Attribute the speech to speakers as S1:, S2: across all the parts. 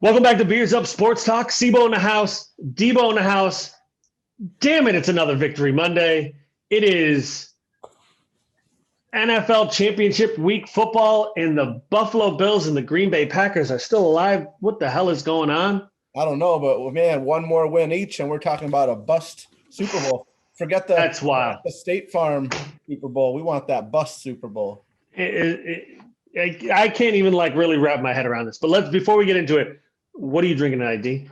S1: Welcome back to Beers Up Sports Talk. Sibo in the house, Debo in the house. Damn it, it's another Victory Monday. It is NFL Championship Week football, and the Buffalo Bills and the Green Bay Packers are still alive. What the hell is going on?
S2: I don't know, but man, one more win each, and we're talking about a bust Super Bowl. Forget
S1: That's wild.
S2: the State Farm Super Bowl. We want that bust Super Bowl.
S1: I can't even really wrap my head around this. But before we get into it, what are you drinking tonight, D?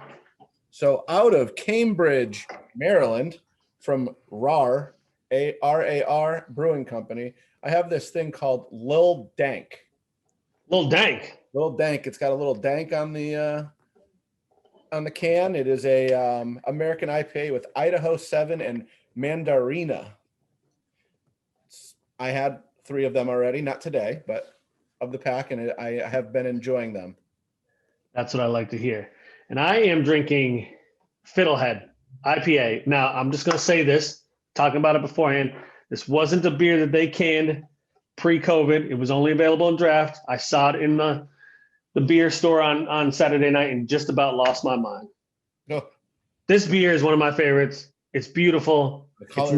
S2: So out of Cambridge, Maryland, from RAR, RAR Brewing Company, I have this thing called Lil Dank.
S1: Lil Dank.
S2: Lil Dank. It's got a little dank on the can. It is a American IPA with Idaho 7 and Mandarina. I had 3 of them already, not today, but of the pack, and I have been enjoying them.
S1: That's what I like to hear. And I am drinking Fiddlehead IPA. Now, I'm just going to say this, talking about it beforehand. This wasn't a beer that they canned pre-COVID. It was only available in draft. I saw it in the beer store on Saturday night and just about lost my mind.
S2: No.
S1: This beer is one of my favorites. It's beautiful. It's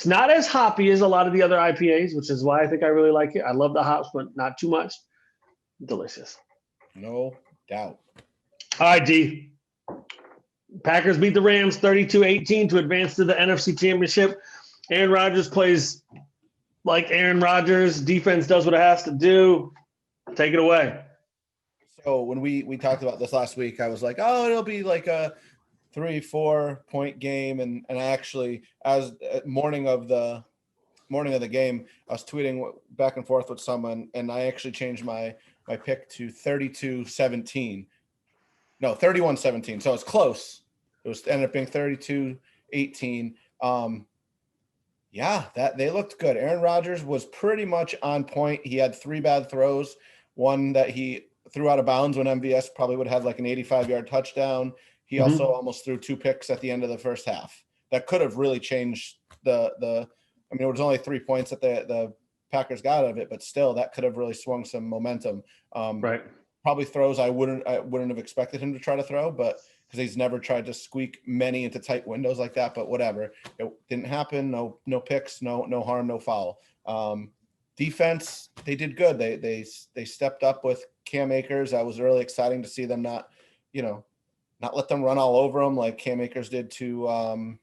S1: not as hoppy as a lot of the other IPAs, which is why I think I really like it. I love the hops, but not too much. Delicious.
S2: No doubt.
S1: All right, D. Packers beat the Rams 32-18 to advance to the NFC Championship. Aaron Rodgers plays like Aaron Rodgers. Defense does what it has to do. Take it away.
S2: So when we talked about this last week, I was like, oh, it'll be like a 3-4 point game. And I actually, as morning of the game, I was tweeting back and forth with someone, and I actually changed my pick to 32-17. No, 31-17. So it's close. It ended up being 32-18. Yeah, that they looked good. Aaron Rodgers was pretty much on point. He had 3 bad throws. One that he threw out of bounds when MVS probably would have like an 85-yard touchdown. He also almost threw 2 picks at the end of the first half. That could have really changed it was only 3 points that the Packers got out of it, but still that could have really swung some momentum.
S1: Right.
S2: Probably throws I wouldn't have expected him to try to throw, but because he's never tried to squeak many into tight windows like that, but whatever. It didn't happen. No picks, no harm, no foul. Defense, they did good. They stepped up with Cam Akers. That was really exciting to see them not let them run all over them like Cam Akers did to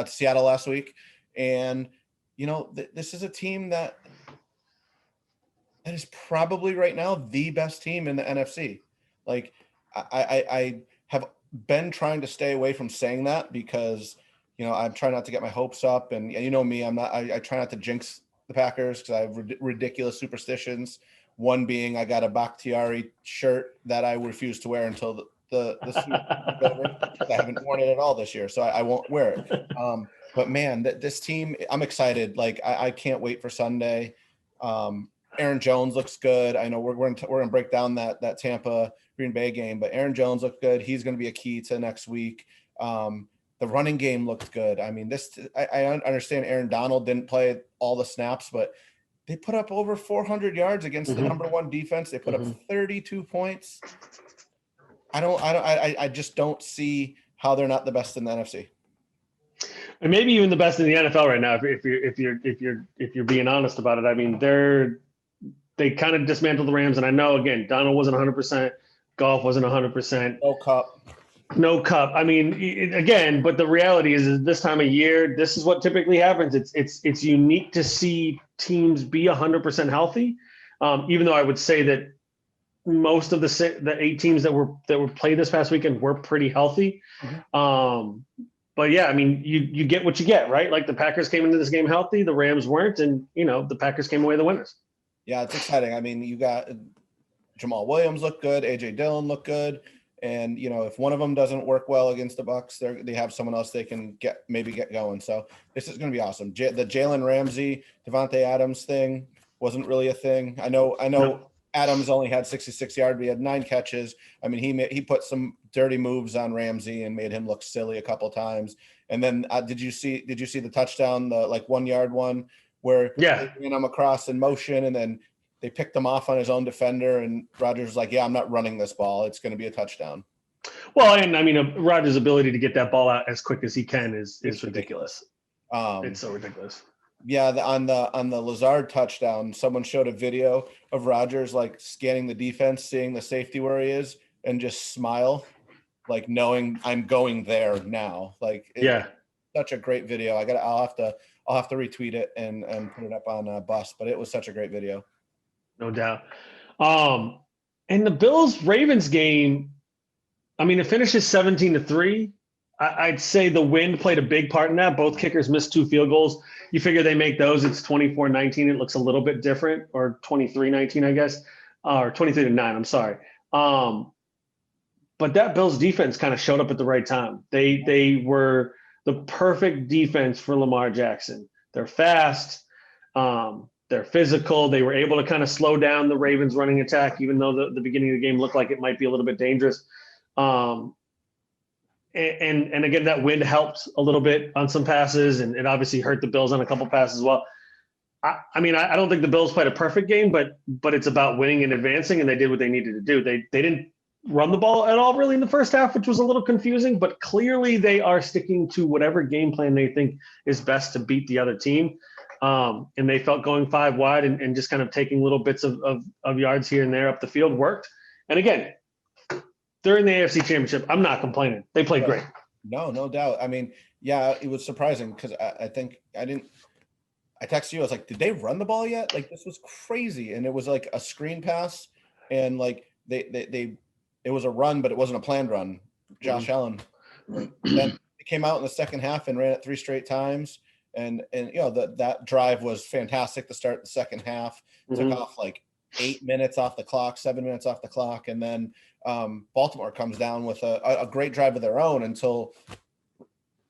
S2: Seattle last week. And this is a team that is probably right now the best team in the NFC. Like I have been trying to stay away from saying that because I'm trying not to get my hopes up, and me, I try not to jinx the Packers because I have ridiculous superstitions. One being I got a Bakhtiari shirt that I refuse to wear until the season is over. I haven't worn it at all this year, so I won't wear it. But man, this team, I'm excited. Like I can't wait for Sunday. Aaron Jones looks good. I know we're going to break down that Tampa Green Bay game, but Aaron Jones looked good. He's going to be a key to next week. The running game looked good. I mean, I understand Aaron Donald didn't play all the snaps, but they put up over 400 yards against the number 1 defense. They put up 32 points. I just don't see how they're not the best in the NFC.
S1: And maybe even the best in the NFL right now, if you're being honest about it. I mean, they kind of dismantled the Rams, and I know again Donald wasn't 100%, Goff wasn't 100%. No cup. I mean, again, but the reality is this time of year, this is what typically happens. It's unique to see teams be 100% healthy, even though I would say that most of the 8 teams that were played this past weekend were pretty healthy. But yeah, I mean, you get what you get, right? Like the Packers came into this game healthy, the Rams weren't, and the Packers came away the winners.
S2: Yeah, it's exciting. I mean, you got Jamal Williams looked good, AJ Dillon looked good, and if one of them doesn't work well against the Bucs, they have someone else they can get going. So this is going to be awesome. The Jalen Ramsey, Devontae Adams thing wasn't really a thing. I know. No. Adams only had 66 yards, but he had 9 catches. I mean, he put some dirty moves on Ramsey and made him look silly a couple times. And then did you see the touchdown, the 1 yard one where they ran him across in motion, and then they picked him off on his own defender, and Rodgers was like, yeah, I'm not running this ball. It's going to be a touchdown.
S1: Well, and I mean, Rodgers' ability to get that ball out as quick as he can is ridiculous. It's so ridiculous.
S2: Yeah, on the Lazard touchdown, someone showed a video of Rodgers like scanning the defense, seeing the safety where he is, and just smile, like knowing I'm going there now. Like, such a great video. I'll have to retweet it and put it up on Bus, but it was such a great video.
S1: No doubt. And the Bills-Ravens game, I mean, it finishes 17-3. I'd say the wind played a big part in that. Both kickers missed 2 field goals. You figure they make those, it's 24-19. It looks a little bit different, or 23-19, I guess, or 23-9. I'm sorry. But that Bills defense kind of showed up at the right time. They were the perfect defense for Lamar Jackson. They're fast. They're physical. They were able to kind of slow down the Ravens running attack, even though the beginning of the game looked like it might be a little bit dangerous. And again, that wind helped a little bit on some passes, and it obviously hurt the Bills on a couple passes as well. I mean, I don't think the Bills played a perfect game, but it's about winning and advancing, and they did what they needed to do. They didn't run the ball at all really in the first half, which was a little confusing, but clearly they are sticking to whatever game plan they think is best to beat the other team. And they felt going 5 wide and just kind of taking little bits of yards here and there up the field worked. And again, during the AFC Championship, I'm not complaining. They played great.
S2: No doubt. I mean, yeah, it was surprising because I think I texted you. I was like, did they run the ball yet? Like, this was crazy. And it was like a screen pass, and like it was a run, but it wasn't a planned run. Josh Allen. Then it came out in the second half and ran it 3 straight times. And that drive was fantastic to start the second half. Took off like 8 minutes off the clock, 7 minutes off the clock, and then Baltimore comes down with a great drive of their own until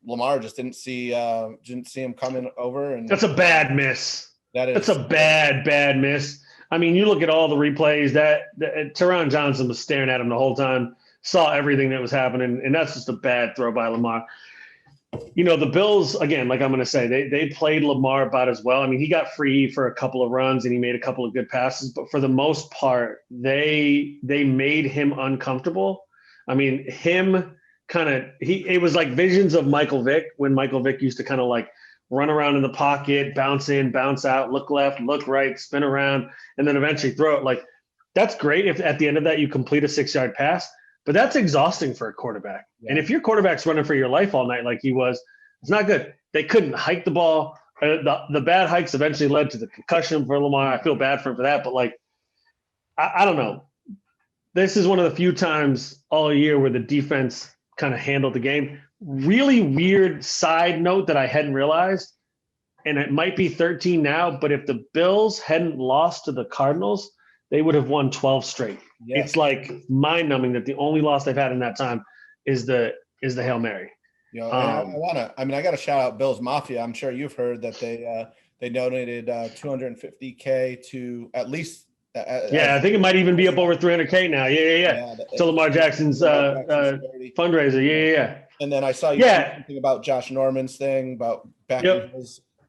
S2: Lamar just didn't see him coming over. And
S1: that's a bad miss.
S2: That's
S1: a bad miss. I mean, you look at all the replays that Teron Johnson was staring at him the whole time, saw everything that was happening, and that's just a bad throw by Lamar. The Bills, again, like I'm going to say, they played Lamar about as well. I mean, he got free for a couple of runs and he made a couple of good passes, but for the most part, they made him uncomfortable. I mean, it was like visions of Michael Vick, when Michael Vick used to kind of like run around in the pocket, bounce in, bounce out, look left, look right, spin around, and then eventually throw it. Like, that's great if at the end of that you complete a 6-yard pass. But that's exhausting for a quarterback. Yeah. And if your quarterback's running for your life all night like he was, it's not good. They couldn't hike the ball. The bad hikes eventually led to the concussion for Lamar. I feel bad for him for that. But, like, I don't know. This is one of the few times all year where the defense kind of handled the game. Really weird side note that I hadn't realized, and it might be 13 now, but if the Bills hadn't lost to the Cardinals, they would have won 12 straight. Yes. It's like mind-numbing that the only loss they've had in that time is the Hail Mary.
S2: I got to shout out Bills Mafia. I'm sure you've heard that they donated $250K to at least.
S1: I think it might even be up over $300K now. Yeah. To Lamar Jackson's fundraiser. Yeah.
S2: And then I saw you something about Josh Norman's thing about backing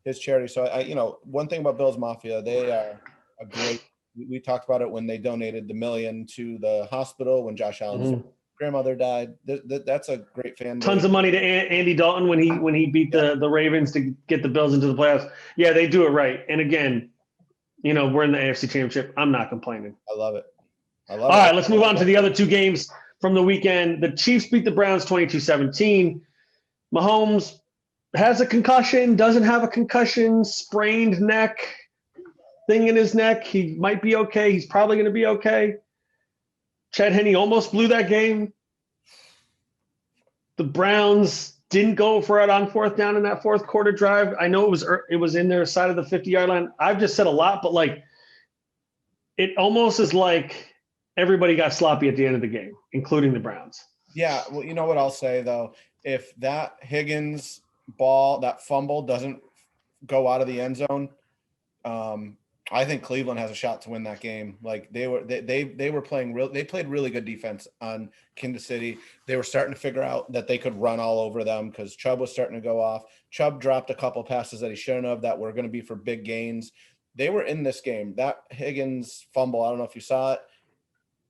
S2: his charity. So one thing about Bills Mafia, they are a great. We talked about it when they donated the $1 million to the hospital when Josh Allen's grandmother died. That's a great fan.
S1: Tons of money to Andy Dalton when he beat the Ravens to get the Bills into the playoffs. Yeah, they do it right. And again, we're in the AFC Championship. I'm not complaining.
S2: I love it. All
S1: right, let's move on to the other 2 games from the weekend. The Chiefs beat the Browns 22-17. Mahomes has a concussion, doesn't have a concussion, sprained neck. Thing in his neck. He might be okay. He's probably going to be okay. Chad Henne almost blew that game. The Browns didn't go for it on 4th down in that 4th quarter drive. I know it was in their side of the 50-yard line. I've just said a lot, but like, it almost is like everybody got sloppy at the end of the game, including the Browns.
S2: Yeah. Well, you know what I'll say though, if that Higgins ball, that fumble doesn't go out of the end zone, I think Cleveland has a shot to win that game. Like they were playing they played really good defense on Kansas City. They were starting to figure out that they could run all over them because Chubb was starting to go off. Chubb dropped a couple passes that he shouldn't have that were going to be for big gains. they were in this game. That Higgins fumble, I don't know if you saw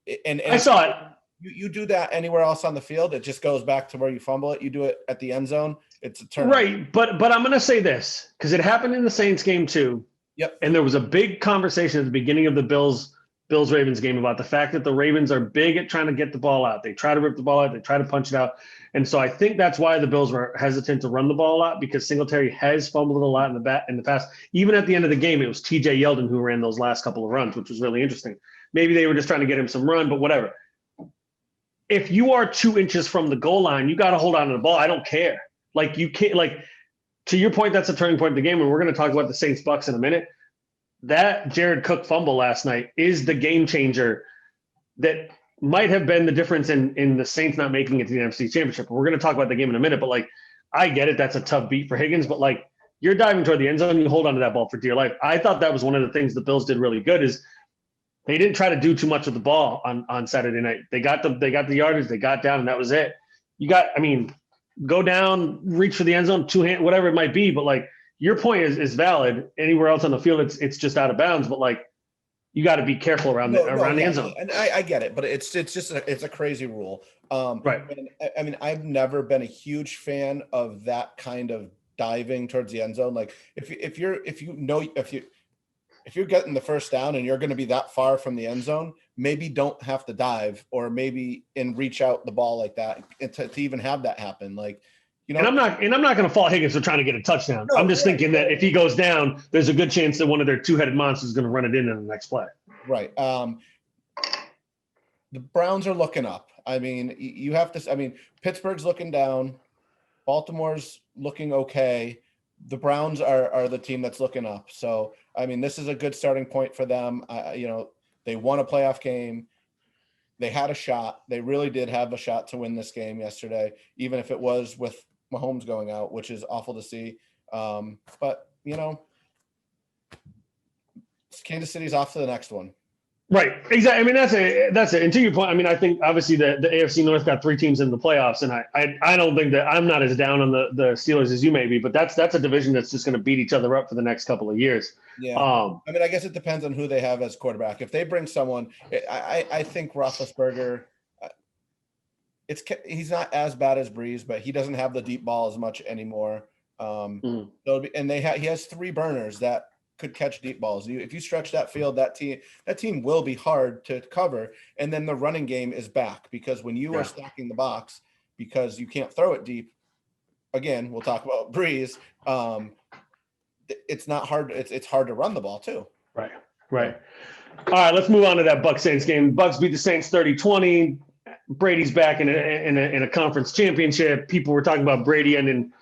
S2: it. And
S1: I saw it.
S2: You do that anywhere else on the field, it just goes back to where you fumble it. You do it at the end zone, it's a turnover.
S1: Right, but I'm going to say this because it happened in the Saints game too.
S2: Yep.
S1: And there was a big conversation at the beginning of the Bills Ravens game about the fact that the Ravens are big at trying to get the ball out. They try to rip the ball out. They try to punch it out. And so I think that's why the Bills were hesitant to run the ball a lot, because Singletary has fumbled a lot in the past. Even at the end of the game, it was TJ Yeldon who ran those last couple of runs, which was really interesting. Maybe they were just trying to get him some run, but whatever. If you are 2 inches from the goal line, you got to hold on to the ball. I don't care. Like, you can't, like, to your point, that's a turning point in the game. And we're going to talk about the Saints Bucks in a minute. That Jared Cook fumble last night is the game changer that might have been the difference in the Saints not making it to the NFC Championship. We're going to talk about the game in a minute, but like, I get it. That's a tough beat for Higgins, but like, you're diving toward the end zone, you hold on to that ball for dear life. I thought that was one of the things the Bills did really good is they didn't try to do too much with the ball on Saturday night. They got the yardage, they got down, and that was it. Go down, reach for the end zone, two-hand, whatever it might be, but like, your point is valid. Anywhere else on the field, it's just out of bounds. But like, you got to be careful around the end zone.
S2: And I get it, but it's just it's a crazy rule.
S1: Right.
S2: I mean, I've never been a huge fan of that kind of diving towards the end zone. Like, if you're getting the first down and you're going to be that far from the end zone, maybe don't have to dive, or maybe reach out the ball like that to even have that happen. Like. You know,
S1: and I'm not going to fault Higgins for trying to get a touchdown. No, I'm just thinking that if he goes down, there's a good chance that one of their two-headed monsters is going to run it in the next play.
S2: Right. The Browns are looking up. I mean, you have to. I mean, Pittsburgh's looking down. Baltimore's looking okay. The Browns are the team that's looking up. So, I mean, this is a good starting point for them. They won a playoff game. They had a shot. They really did have a shot to win this game yesterday, even if it was with Mahomes going out, which is awful to see. But Kansas City's off to the next one.
S1: Right. Exactly. I mean, that's it. And to your point, I mean, I think obviously the AFC North got 3 teams in the playoffs, and I don't think that I'm not as down on the Steelers as you may be, but that's a division that's just going to beat each other up for the next couple of years.
S2: Yeah. I mean, I guess it depends on who they have as quarterback. If they bring someone, I think Roethlisberger, he's not as bad as Breeze, but he doesn't have the deep ball as much anymore. He has 3 burners that could catch deep balls. If you stretch that field, that team will be hard to cover. And then the running game is back, because when you are stacking the box, because you can't throw it deep, again, we'll talk about Breeze. It's not hard. It's hard to run the ball too.
S1: Right. All right, let's move on to that Bucs Saints game. Bucs beat the Saints 30-20. Brady's back in a conference championship. People were talking about Brady ending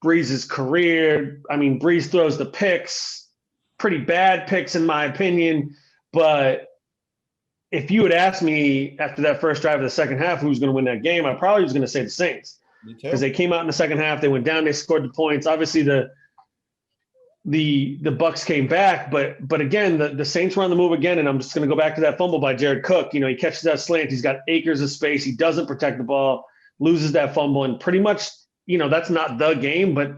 S1: Breeze's career. I mean, Breeze throws the picks. Pretty bad picks in my opinion, but if you had asked me after that first drive of the second half who was going to win that game, I probably was going to say the Saints, because they came out in the second half, they went down, they scored the points. Obviously the Bucs came back, but again, the Saints were on the move again, and I'm just going to go back to that fumble by Jared Cook. He catches that slant, he's got acres of space, he doesn't protect the ball, loses that fumble, and pretty much that's not the game, but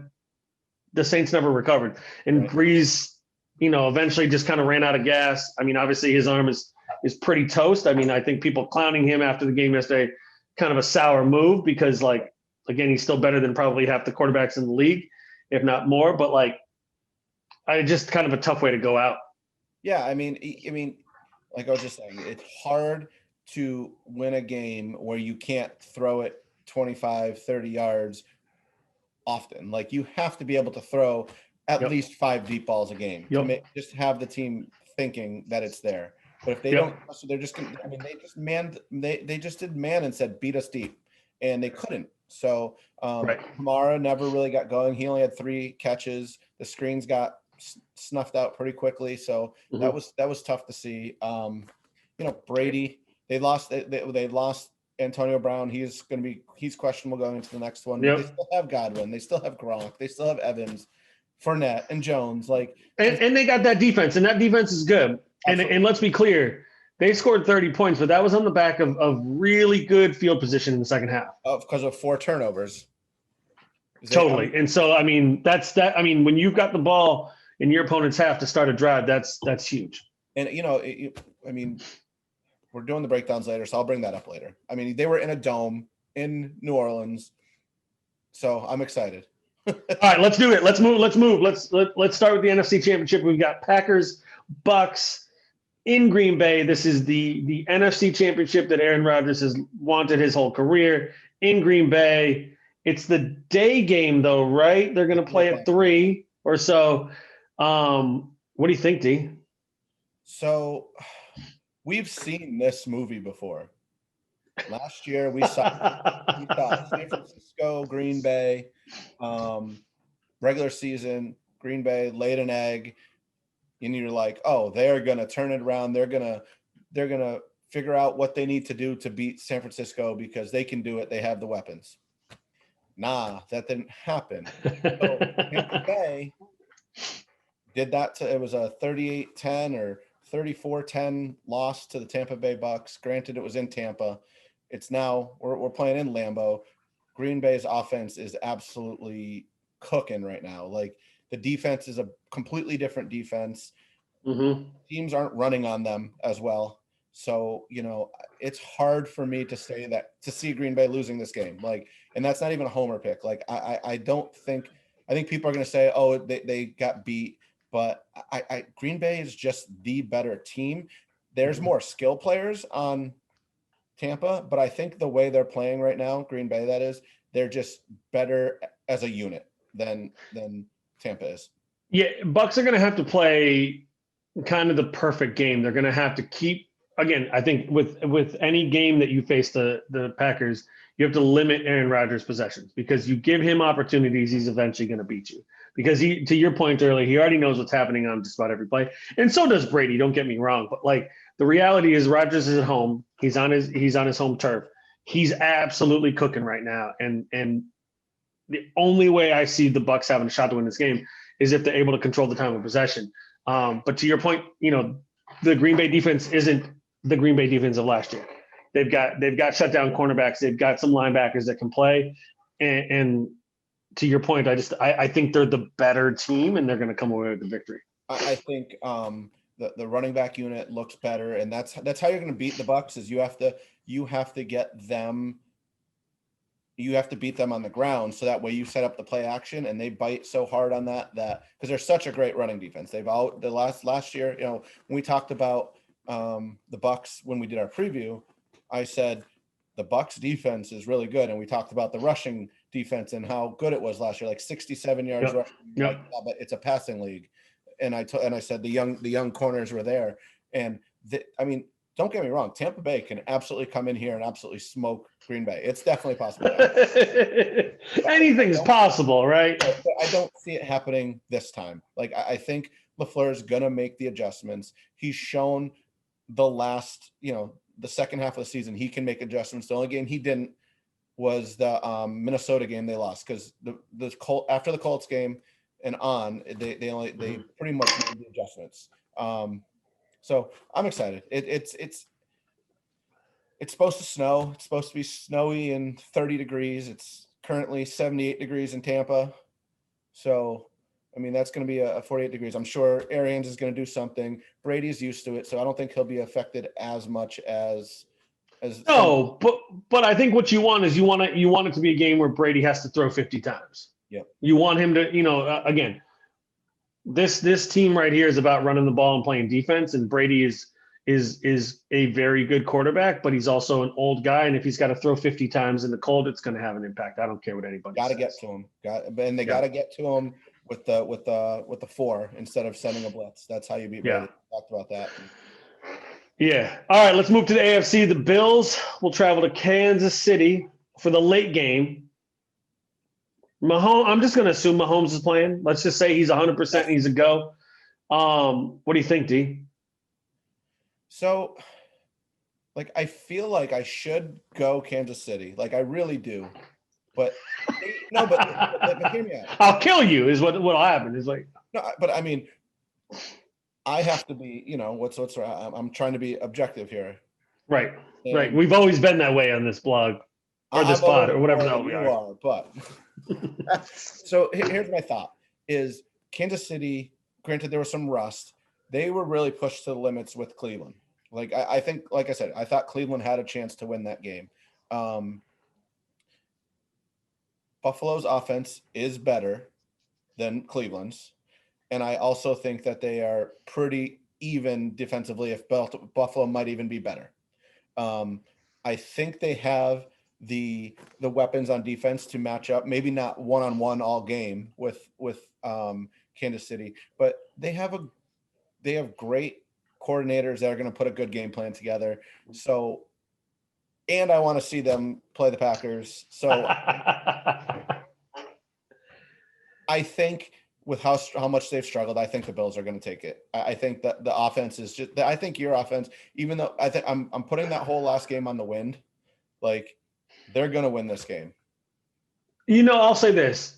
S1: the Saints never recovered, and Breeze eventually just kind of ran out of gas. I mean, obviously his arm is pretty toast. I mean, I think people clowning him after the game yesterday, kind of a sour move, because again, he's still better than probably half the quarterbacks in the league, if not more, but I just kind of a tough way to go out.
S2: Yeah. I mean, like I was just saying, it's hard to win a game where you can't throw it 25, 30 yards often. Like, you have to be able to throw at least 5 deep balls a game to just have the team thinking that it's there. But if they don't, so they're just going to, I mean, they just did man and said, beat us deep, and they couldn't. So Kamara never really got going. He only had 3 catches. The screens got snuffed out pretty quickly. So that was tough to see. Brady, they lost Antonio Brown. He's questionable going into the next one. They still have Godwin. They still have Gronk. They still have Evans, Fournette, and Jones. And
S1: they got that defense, and that defense is good. And let's be clear, they scored 30 points, but that was on the back of really good field position in the second half.
S2: Because of 4 turnovers.
S1: Totally. And so, I mean, that's that. I mean, when you've got the ball in your opponent's half to start a drive, that's huge.
S2: And, I mean, we're doing the breakdowns later, so I'll bring that up later. I mean, they were in a dome in New Orleans, so I'm excited.
S1: All right, let's do it. Let's move. Let's start with the NFC Championship. We've got Packers, Bucks in Green Bay. This is the NFC Championship that Aaron Rodgers has wanted his whole career in Green Bay. It's the day game, though, right? They're going to play at 3 or so. What do you think, D?
S2: So we've seen this movie before. Last year we saw San Francisco, Green Bay, regular season, Green Bay laid an egg, and you're like, oh, they're gonna turn it around. They're gonna figure out what they need to do to beat San Francisco because they can do it. They have the weapons. Nah, that didn't happen. So Tampa Bay did that it was a 38-10 or 34-10 loss to the Tampa Bay Bucks. Granted, it was in Tampa. It's now we're playing in Lambeau. Green Bay's offense is absolutely cooking right now. Like the defense is a completely different defense.
S1: Mm-hmm.
S2: Teams aren't running on them as well. So, it's hard for me to say that to see Green Bay losing this game. Like, and that's not even a homer pick. Like, I think people are going to say, oh, they got beat. But Green Bay is just the better team. There's more skill players on Tampa, but I think the way they're playing right now, Green Bay, that is, they're just better as a unit than Tampa is.
S1: Yeah, Bucks are going to have to play kind of the perfect game. They're going to have to keep, again, I think with any game that you face the Packers, you have to limit Aaron Rodgers' possessions because you give him opportunities, he's eventually going to beat you. Because to your point earlier, he already knows what's happening on just about every play. And so does Brady, don't get me wrong. But like the reality is Rodgers is at home. He's on his home turf. He's absolutely cooking right now. And the only way I see the Bucks having a shot to win this game is if they're able to control the time of possession. But to your point, the Green Bay defense isn't the Green Bay defense of last year. They've got shutdown cornerbacks. They've got some linebackers that can play. And to your point, I think they're the better team and they're going to come away with the victory.
S2: I think the running back unit looks better, and that's how you're going to beat the Bucks. Is you have to get them. You have to beat them on the ground, so that way you set up the play action, and they bite so hard on that because they're such a great running defense. Last year, when we talked about the Bucks when we did our preview, I said the Bucks defense is really good, and we talked about the rushing defense and how good it was last year, like 67 yards rushing.
S1: Yep.
S2: Like, yeah, but it's a passing league, and I said the young corners were there, and don't get me wrong, Tampa Bay can absolutely come in here and absolutely smoke Green Bay. It's definitely possible.
S1: Anything's possible, right?
S2: I don't see it happening this time. Like I think LaFleur is gonna make the adjustments. He's shown the second half of the season he can make adjustments. The only game he didn't was the Minnesota game they lost because after the Colts game and on they pretty much made the adjustments. So I'm excited. It's supposed to snow. It's supposed to be snowy and 30 degrees. It's currently 78 degrees in Tampa. So, that's going to be a 48 degrees. I'm sure Arians is going to do something. Brady's used to it, so I don't think he'll be affected as much as.
S1: No, but I think what you want is you want it to be a game where Brady has to throw 50 times.
S2: Yeah.
S1: You want him to, again, this team right here is about running the ball and playing defense, and Brady is a very good quarterback, but he's also an old guy, and if he's got to throw 50 times in the cold, it's going to have an impact. I don't care what anybody says.
S2: Got to get to him. Got to get to him with the 4 instead of sending a blitz. That's how you beat Brady. We talked about that.
S1: Yeah. All right, let's move to the AFC. The Bills will travel to Kansas City for the late game. I'm just going to assume Mahomes is playing. Let's just say he's 100% and he's a go. What do you think, D?
S2: So, I feel like I should go Kansas City. I really do. But but hear me out.
S1: I'll kill you is what'll happen. Is like
S2: no, but I have to be, what's right. I'm trying to be objective here.
S1: Right. And right. We've always been that way on this blog or this pod or whatever the hell we
S2: are. But so here's my thought is Kansas City granted there was some rust. They were really pushed to the limits with Cleveland. Like I think, like I said, I thought Cleveland had a chance to win that game. Buffalo's offense is better than Cleveland's, and I also think that they are pretty even defensively. If Buffalo might even be better. I think they have the weapons on defense to match up. Maybe not one-on-one all game with Kansas City, but they have great coordinators that are going to put a good game plan together. So, and I want to see them play the Packers. So I think with how much they've struggled, I think the Bills are going to take it. I think that the offense is just, I think your offense, even though I think I'm putting that whole last game on the wind, like they're going to win this game.
S1: I'll say this.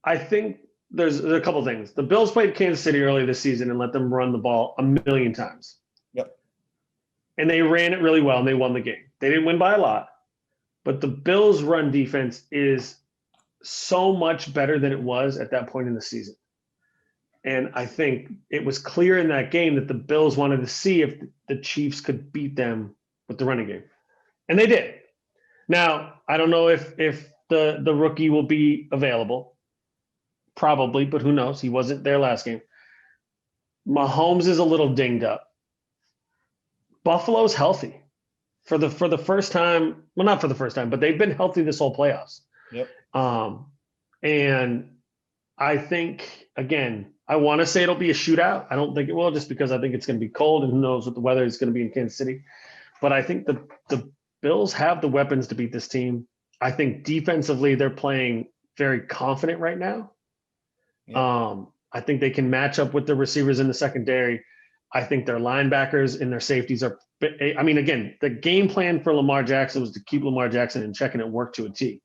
S1: I think there's a couple things. The Bills played Kansas City early this season and let them run the ball a million times.
S2: Yep.
S1: And they ran it really well and they won the game. They didn't win by a lot, but the Bills' run defense is so much better than it was at that point in the season. And I think it was clear in that game that the Bills wanted to see if the Chiefs could beat them with the running game. And they did. Now, I don't know if the rookie will be available. Probably, but who knows? He wasn't there last game. Mahomes is a little dinged up. Buffalo's healthy for the first time. Well, not for the first time, but they've been healthy this whole playoffs.
S2: Yep.
S1: And I think, again, I want to say it'll be a shootout. I don't think it will, just because I think it's going to be cold and who knows what the weather is going to be in Kansas City. But I think the Bills have the weapons to beat this team. I think defensively they're playing very confident right now. Yeah. I think they can match up with the receivers in the secondary. I think their linebackers and their safeties are – I mean, again, the game plan for Lamar Jackson was to keep Lamar Jackson in check, and it worked to a T.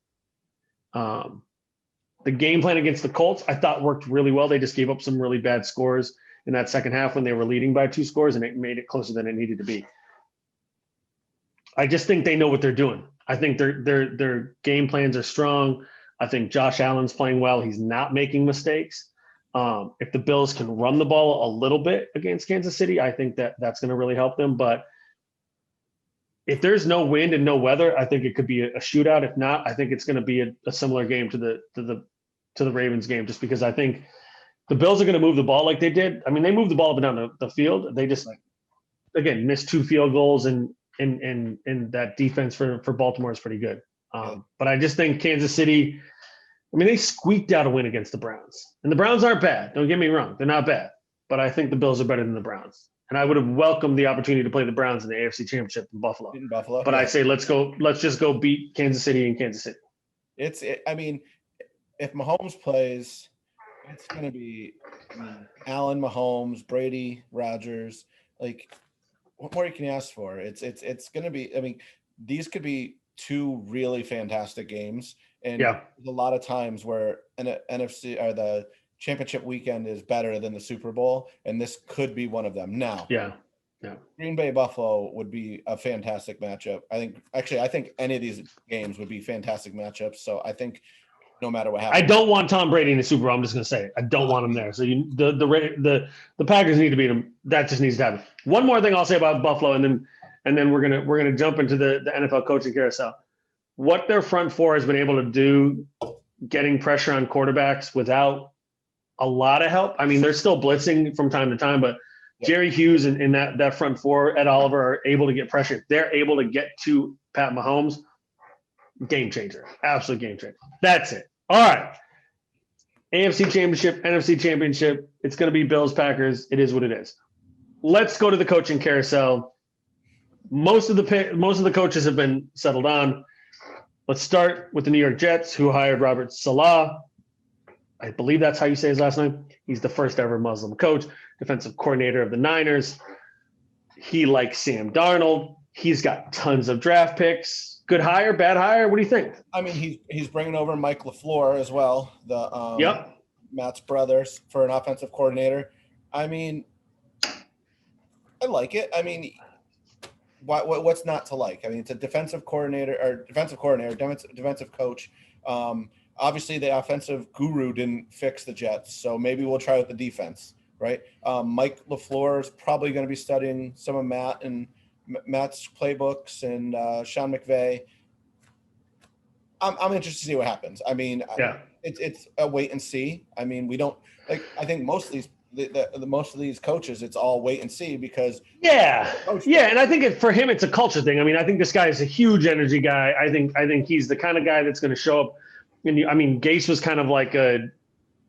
S1: The game plan against the Colts, I thought, worked really well. They just gave up some really bad scores in that second half when they were leading by 2 scores, and it made it closer than it needed to be. I just think they know what they're doing. I think their game plans are strong. I think Josh Allen's playing well. He's not making mistakes. If the Bills can run the ball a little bit against Kansas City, I think that's going to really help them. But if there's no wind and no weather, I think it could be a shootout. If not, I think it's going to be a similar game to the Ravens game, just because I think the Bills are going to move the ball like they did. I mean, they moved the ball up and down the field. They just, again, missed 2 field goals, and that defense for Baltimore is pretty good. But I just think Kansas City, I mean, they squeaked out a win against the Browns. And the Browns aren't bad. Don't get me wrong. They're not bad. But I think the Bills are better than the Browns. And I would have welcomed the opportunity to play the Browns in the AFC Championship in Buffalo. But yeah. I say let's just go beat Kansas City in Kansas City.
S2: I mean, if Mahomes plays, it's going to be Allen, Mahomes, Brady, Rodgers. Like, what more can you ask for? It's going to be. I mean, these could be 2 really fantastic games, and there's a lot of times where an NFC or the championship weekend is better than the Super Bowl, and this could be one of them. Now, Green Bay Buffalo would be a fantastic matchup. I think any of these games would be fantastic matchups. So I think no matter what happens,
S1: I don't want Tom Brady in the Super Bowl. I'm just going to say it. I don't want him there. So the Packers need to beat him. That just needs to happen. One more thing I'll say about Buffalo, and then we're gonna jump into the NFL coaching carousel. What their front 4 has been able to do, getting pressure on quarterbacks without a lot of help. I mean, they're still blitzing from time to time, but Jerry Hughes and that front 4, Ed Oliver, are able to get pressure. They're able to get to Pat Mahomes. Game changer. Absolute game changer. That's it. All right. AFC Championship, NFC Championship. It's going to be Bills, Packers. It is what it is. Let's go to the coaching carousel. Most of the coaches have been settled on. Let's start with the New York Jets, who hired Robert Saleh. I believe that's how you say his last name. He's the first ever Muslim coach, defensive coordinator of the Niners. He likes Sam Darnold. He's got tons of draft picks. Good hire, bad hire? What do you think?
S2: I mean, he's bringing over Mike LaFleur as well, the Matt's brothers, for an offensive coordinator. I mean, I like it. I mean, what's not to like? I mean, it's a defensive coach. obviously the offensive guru didn't fix the Jets, so maybe we'll try with the defense, right? Mike LaFleur is probably going to be studying some of Matt's playbooks and Sean McVay. I'm interested to see what happens. I mean,
S1: Yeah.
S2: It's a wait and see. I mean, we don't like. I think most of these most of these coaches, it's all wait and see because
S1: yeah, and I think for him it's a culture thing. I mean, I think this guy is a huge energy guy. I think he's the kind of guy that's going to show up. And I mean, Gase was kind of like a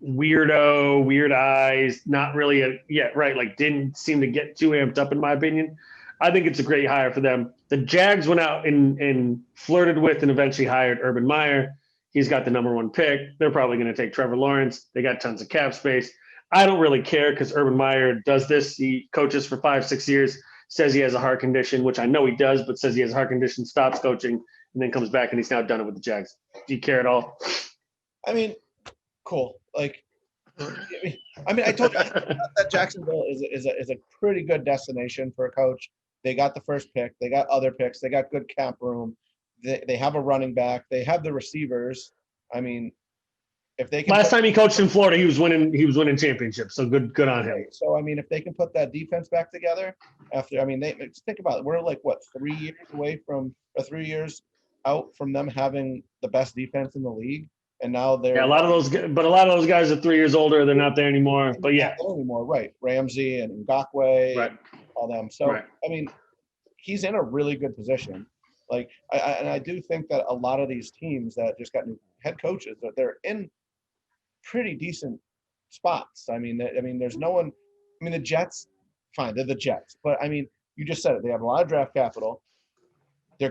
S1: weirdo, weird eyes, not really like didn't seem to get too amped up in my opinion. I think it's a great hire for them. The Jags went out and flirted with and eventually hired Urban Meyer. He's got the #1 pick. They're probably going to take Trevor Lawrence. They got tons of cap space. I don't really care because Urban Meyer does this. He coaches for 5-6 years, says he has a heart condition, which I know he does, but says he has a heart condition, stops coaching, and then comes back and he's now done it with the Jags. Do you care at all?
S2: I mean, cool. Like, I mean, I told you that Jacksonville is a pretty good destination for a coach. They got the first pick. They got other picks. They got good cap room. They have a running back. They have the receivers. I mean, if they can
S1: last time he coached in Florida, he was winning championships. So good on him.
S2: So I mean, if they can put that defense back together after, I mean, think about it. We're like what 3 years away from 3 years out from them having the best defense in the league, and now they're
S1: a lot of those guys are 3 years older. They're not there anymore. But yeah,
S2: not anymore, right? Ramsey and Ngakoue,
S1: right.
S2: All them. So I mean, he's in a really good position. Like, I do think that a lot of these teams that just got new head coaches, that they're in pretty decent spots. I mean, there's no one. I mean, the Jets, fine, they're the Jets, but I mean, you just said it. They have a lot of draft capital. I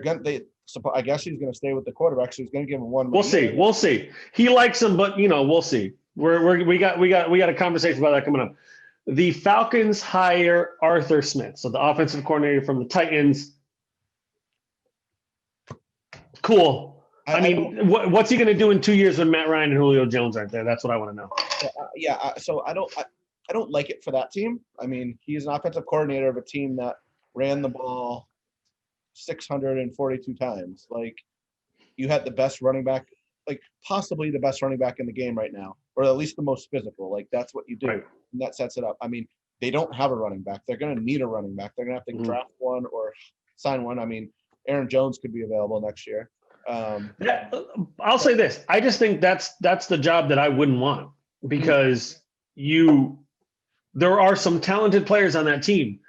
S2: guess he's going to stay with the quarterback, so he's going to give him one.
S1: We'll see. He likes him, but we'll see. We got a conversation about that coming up. The Falcons hire Arthur Smith, so the offensive coordinator from the Titans. Cool. I mean, what's he going to do in 2 years when Matt Ryan and Julio Jones aren't there? That's what I want to know.
S2: So I don't like it for that team. I mean, he's an offensive coordinator of a team that ran the ball 642 times. Like, you had the best running back, like possibly the best running back in the game right now, or at least the most physical. Like, that's what you do,
S1: right.
S2: And that sets it up. I mean, they don't have a running back. They're going to need a running back. They're going to have to draft one or sign one. I mean, Aaron Jones could be available next year.
S1: I'll say this. I just think that's the job that I wouldn't want because there are some talented players on that team,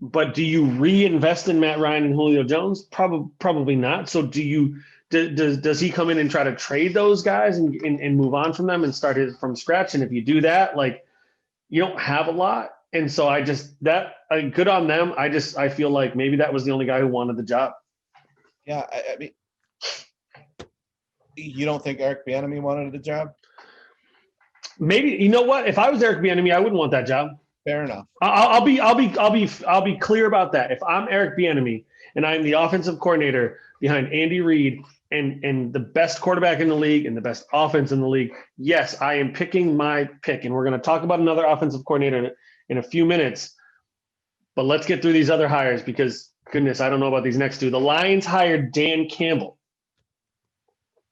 S1: but do you reinvest in Matt Ryan and Julio Jones? Probably not. So does he come in and try to trade those guys and move on from them and start it from scratch? And if you do that, like, you don't have a lot. And so good on them. I feel like maybe that was the only guy who wanted the job.
S2: Yeah, I mean, you don't think Eric Bieniemy wanted the job?
S1: Maybe. You know what? If I was Eric Bieniemy, I wouldn't want that job.
S2: Fair enough.
S1: I'll be clear about that. If I'm Eric Bieniemy and I'm the offensive coordinator behind Andy Reid and the best quarterback in the league and the best offense in the league, yes, I am picking my pick. And we're going to talk about another offensive coordinator in a few minutes. But let's get through these other hires because, goodness, I don't know about these next two. The Lions hired Dan Campbell.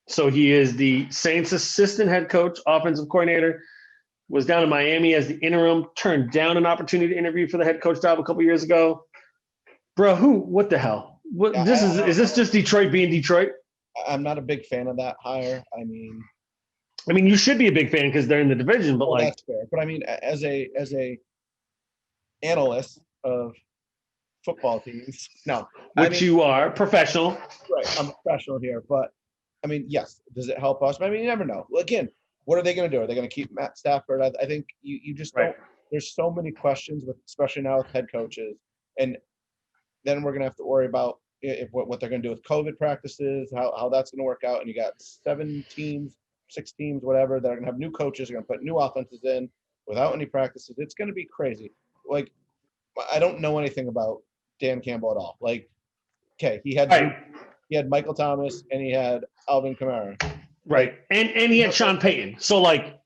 S1: So he is the Saints assistant head coach, offensive coordinator, was down in Miami as the interim, turned down an opportunity to interview for the head coach job a couple years ago. Bro, what the hell? Is this just Detroit being Detroit?
S2: I'm not a big fan of that hire. I mean,
S1: you should be a big fan because they're in the division, but
S2: that's fair. But I mean, as a analyst of football teams, no,
S1: you are professional,
S2: right? I'm a professional here, but I mean, yes, does it help us? I mean, you never know. Well, again, what are they going to do? Are they going to keep Matt Stafford? I think you just don't. There's so many questions especially now with head coaches, and then we're going to have to worry about what they're going to do with COVID practices, how that's going to work out. And you got 6 teams, whatever, that are going to have new coaches, are going to put new offenses in without any practices. It's going to be crazy. Like, I don't know anything about Dan Campbell at all. Like, okay, he had Michael Thomas and he had Alvin Kamara.
S1: Right. And he had Sean Payton. So, like,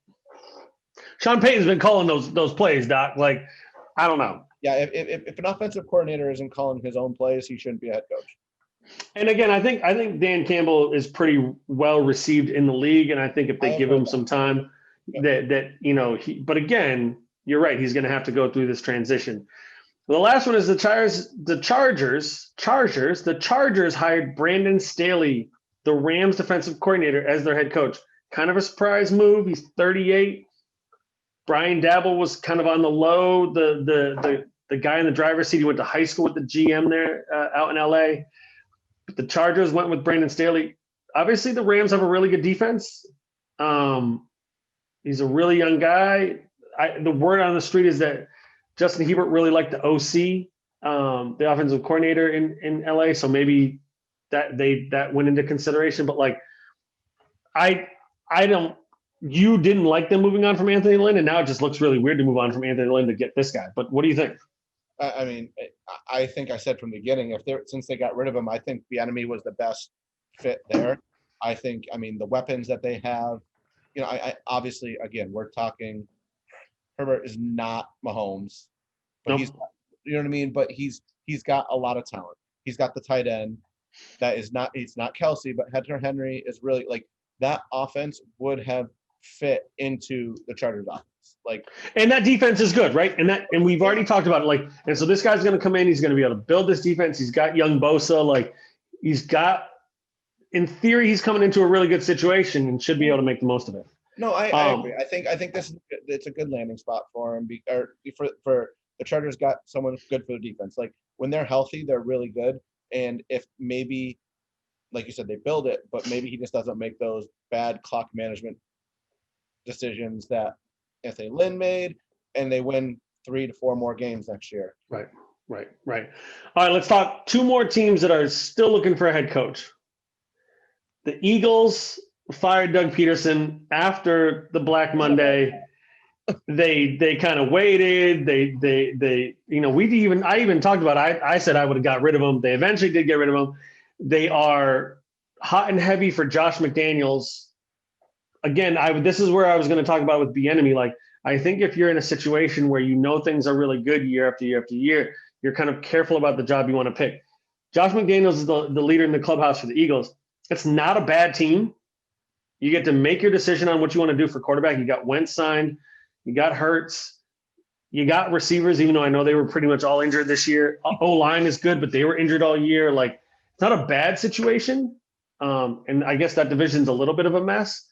S1: Sean Payton's been calling those plays, Doc. Like, I don't know.
S2: Yeah, if an offensive coordinator isn't calling his own plays, he shouldn't be a head coach.
S1: And again, I think Dan Campbell is pretty well received in the league, and I think if
S2: I
S1: they
S2: have
S1: give
S2: heard
S1: him
S2: that.
S1: some time,
S2: Yep.
S1: that. But again, you're right. He's going to have to go through this transition. The last one is the Chargers. The Chargers hired Brandon Staley, the Rams defensive coordinator, as their head coach. Kind of a surprise move. He's 38. Brian Dabble was kind of on the low. The guy in the driver's seat, he went to high school with the GM there out in LA. But the Chargers went with Brandon Staley. Obviously, the Rams have a really good defense. He's a really young guy. The word on the street is that Justin Hebert really liked the OC, the offensive coordinator in LA. So maybe that went into consideration. But like, I don't. You didn't like them moving on from Anthony Lynn, and now it just looks really weird to move on from Anthony Lynn to get this guy. But what do you think?
S2: I mean, I think I said from the beginning, since they got rid of him, I think Bieniemy was the best fit there. I think, I mean, the weapons that they have, I obviously, again, we're talking. Herbert is not Mahomes, but
S1: Nope.
S2: he's, you know what I mean. But he's got a lot of talent. He's got the tight end. It's not Kelsey, but Hunter Henry is really like that offense would have fit into the Chargers offense. Like,
S1: And that defense is good, right? And we've already talked about it. Like, and so this guy's going to come in. He's going to be able to build this defense. He's got young Bosa. Like, in theory, he's coming into a really good situation and should be able to make the most of it.
S2: no, I agree. I think it's a good landing spot for him. For the Chargers got someone good for the defense. Like when they're healthy, they're really good. And if maybe, like you said, they build it, but maybe he just doesn't make those bad clock management decisions that Anthony Lynn made, and they win 3 to 4 more games next year.
S1: Right. All right, let's talk 2 more teams that are still looking for a head coach. The Eagles fired Doug Peterson after the Black Monday. They kind of waited. I even talked about it. I said I would have got rid of him. They eventually did get rid of him. They are hot and heavy for Josh McDaniels. Again, this is where I was going to talk about with Bieniemy. Like, I think if you're in a situation where things are really good year after year after year, you're kind of careful about the job you want to pick. Josh McDaniels is the leader in the clubhouse for the Eagles. It's not a bad team. You get to make your decision on what you want to do for quarterback. You got Wentz signed. You got Hurts. You got receivers, even though I know they were pretty much all injured this year. O-line is good, but they were injured all year. Like, it's not a bad situation. And I guess that division's a little bit of a mess.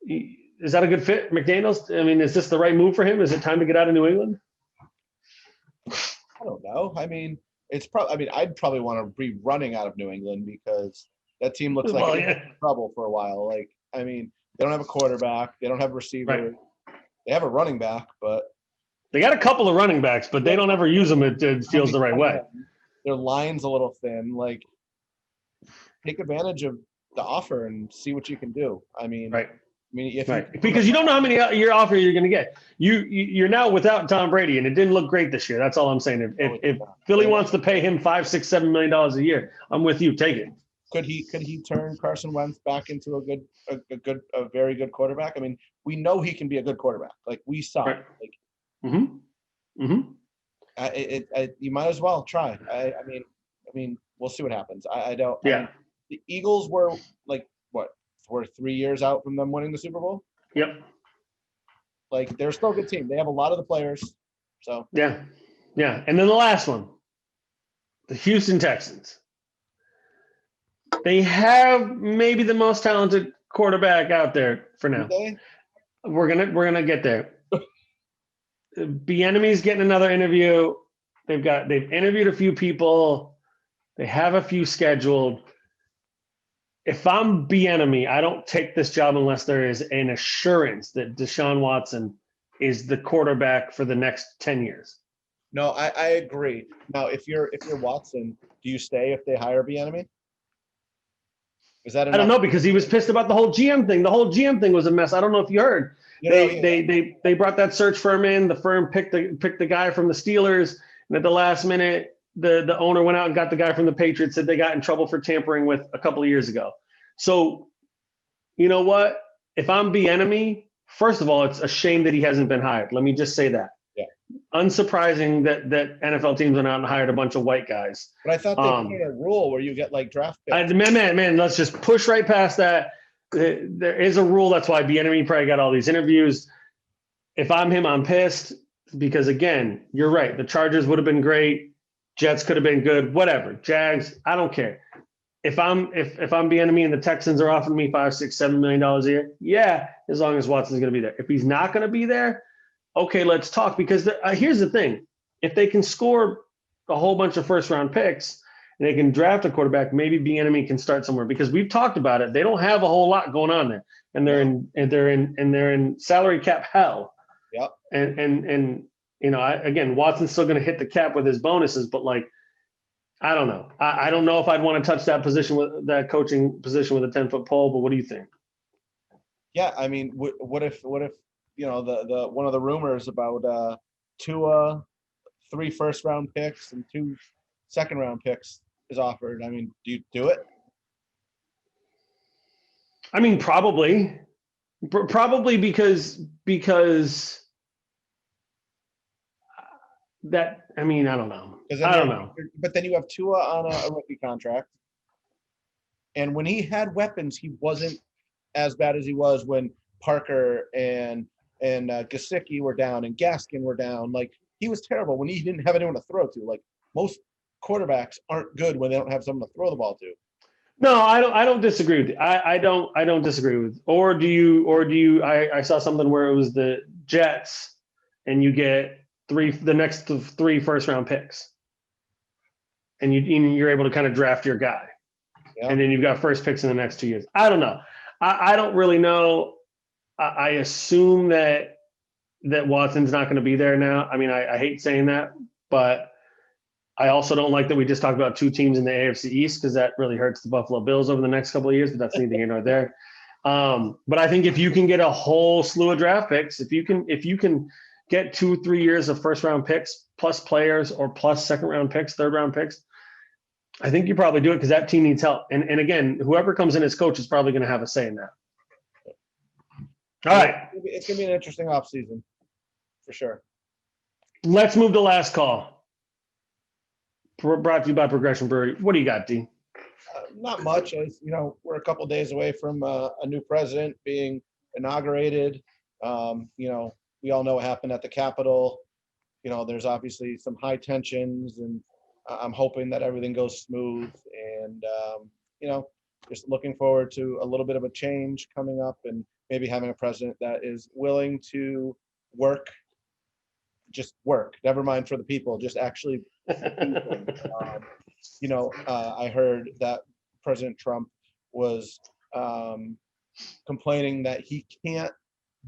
S1: Is that a good fit, McDaniels? I mean, is this the right move for him? Is it time to get out of New England?
S2: I don't know. I mean, I'd probably want to be running out of New England because that team looks like it's in trouble for a while. Like, I mean, they don't have a quarterback. They don't have a receiver. Right. They have a running back, but
S1: they got a couple of running backs, but they don't ever use them. It feels the right way.
S2: Their line's a little thin. Like, take advantage of the offer and see what you can do. I mean,
S1: right.
S2: Because
S1: you don't know how many your offer you're going to get. You're now without Tom Brady, and it didn't look great this year. That's all I'm saying. If Philly wants to pay him $5, $6, $7 million a year, I'm with you. Take it.
S2: Could he turn Carson Wentz back into a very good quarterback? I mean, we know he can be a good quarterback. Like we saw.
S1: Right.
S2: Like, you might as well try. I mean, we'll see what happens. I don't.
S1: Yeah.
S2: I mean, the Eagles were like what? We're 3 years out from them winning the Super Bowl.
S1: Yep.
S2: Like they're still a good team. They have a lot of the players. So
S1: yeah. And then the last one, the Houston Texans. They have maybe the most talented quarterback out there for now.
S2: Okay.
S1: We're gonna get there. Bieniemy's getting another interview. They've interviewed a few people. They have a few scheduled. If I'm Bieniemy, I don't take this job unless there is an assurance that Deshaun Watson is the quarterback for the next 10 years.
S2: No, I agree. Now, if you're Watson, do you stay if they hire Bieniemy? Is that enough?
S1: I don't know, because he was pissed about the whole GM thing. The whole GM thing was a mess. I don't know if you heard. They brought that search firm in. The firm picked the guy from the Steelers, and at the last minute, the owner went out and got the guy from the Patriots, said they got in trouble for tampering with a couple of years ago. So, you know what? If I'm Bieniemy, first of all, it's a shame that he hasn't been hired. Let me just say that.
S2: Yeah.
S1: unsurprising that NFL teams went out and hired a bunch of white guys.
S2: But I thought they put in a rule where you get like draft picks.
S1: Man, let's just push right past that. There is a rule. That's why Bieniemy probably got all these interviews. If I'm him, I'm pissed because, again, you're right. The Chargers would have been great. Jets could have been good. Whatever. Jags, I don't care. If I'm Bieniemy and the Texans are offering me $5, $6, $7 million a year, yeah, as long as Watson's going to be there. If he's not going to be there, okay, let's talk. Because here's the thing: if they can score a whole bunch of first-round picks and they can draft a quarterback, maybe Bieniemy can start somewhere. Because we've talked about it; they don't have a whole lot going on there, and they're in salary cap hell.
S2: Yep.
S1: And again, Watson's still going to hit the cap with his bonuses, but like, I don't know. I don't know if I'd want to touch that position with that coaching position with a 10-foot pole. But what do you think?
S2: Yeah, I mean, what if the one of the rumors about Tua, 3 first-round picks and 2 second-round picks is offered? I mean, do you do it?
S1: I mean, probably because that. I mean, I don't know. I don't know.
S2: But then you have Tua on a rookie contract, and when he had weapons, he wasn't as bad as he was when Parker and Gesicki were down and Gaskin were down. Like, he was terrible when he didn't have anyone to throw to. Like, most quarterbacks aren't good when they don't have someone to throw the ball to.
S1: No, I don't disagree with you. I don't disagree with. Or do you? I saw something where it was the Jets, and you get the next 3 first-round picks, and you're able to kind of draft your guy, and then you've got first picks in the next 2 years. I don't know. I don't really know. I assume that Watson's not going to be there now. I mean, I hate saying that, but I also don't like that we just talked about 2 teams in the AFC East because that really hurts the Buffalo Bills over the next couple of years, but that's neither here nor there. But I think if you can get a whole slew of draft picks, if you can get 2-3 years of first-round picks plus players or plus second-round picks, third-round picks, I think you probably do it because that team needs help. And again, whoever comes in as coach is probably going to have a say in that. All right.
S2: It's going to be an interesting offseason for sure.
S1: Let's move to last call. Brought to you by Progression Brewery. What do you got, D?
S2: Not much. We're a couple days away from a new president being inaugurated. We all know what happened at the Capitol. There's obviously some high tensions, and I'm hoping that everything goes smooth. And, just looking forward to a little bit of a change coming up and maybe having a president that is willing to work, never mind for the people, just actually do things. I heard that President Trump was complaining that he can't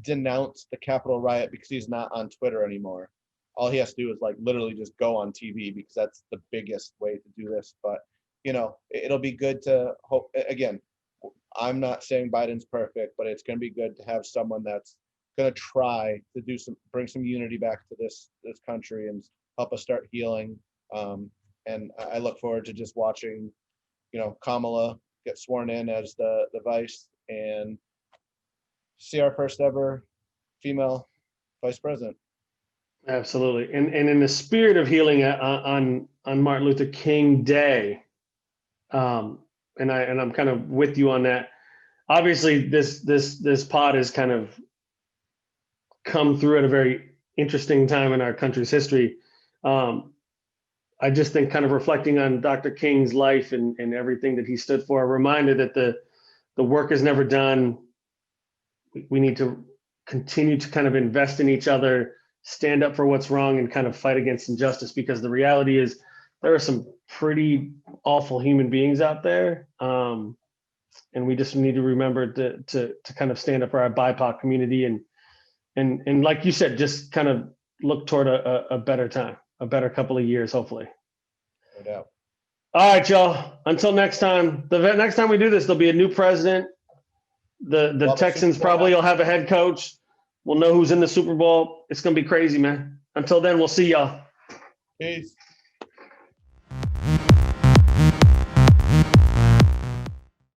S2: denounce the Capitol riot because he's not on Twitter anymore. All he has to do is literally just go on TV because that's the biggest way to do this. But it'll be good to hope. Again, I'm not saying Biden's perfect, but it's going to be good to have someone that's going to try to bring some unity back to this country and help us start healing. And I look forward to just watching, Kamala get sworn in as the vice and see our first ever female vice president.
S1: Absolutely. And in the spirit of healing on Martin Luther King Day, and I'm kind of with you on that. Obviously, this pod has kind of come through at a very interesting time in our country's history. I just think kind of reflecting on Dr. King's life and everything that he stood for, a reminder that the work is never done. We need to continue to kind of invest in each other, stand up for what's wrong, and kind of fight against injustice, because the reality is there are some pretty awful human beings out there. And we just need to remember to kind of stand up for our BIPOC community and like you said, just kind of look toward a better time, a better couple of years, hopefully.
S2: No doubt.
S1: All right, y'all. Until next time. The next time we do this, there'll be a new president. The Texans probably will have a head coach. We'll know who's in the Super Bowl. It's going to be crazy, man. Until then, we'll see y'all.
S2: Peace.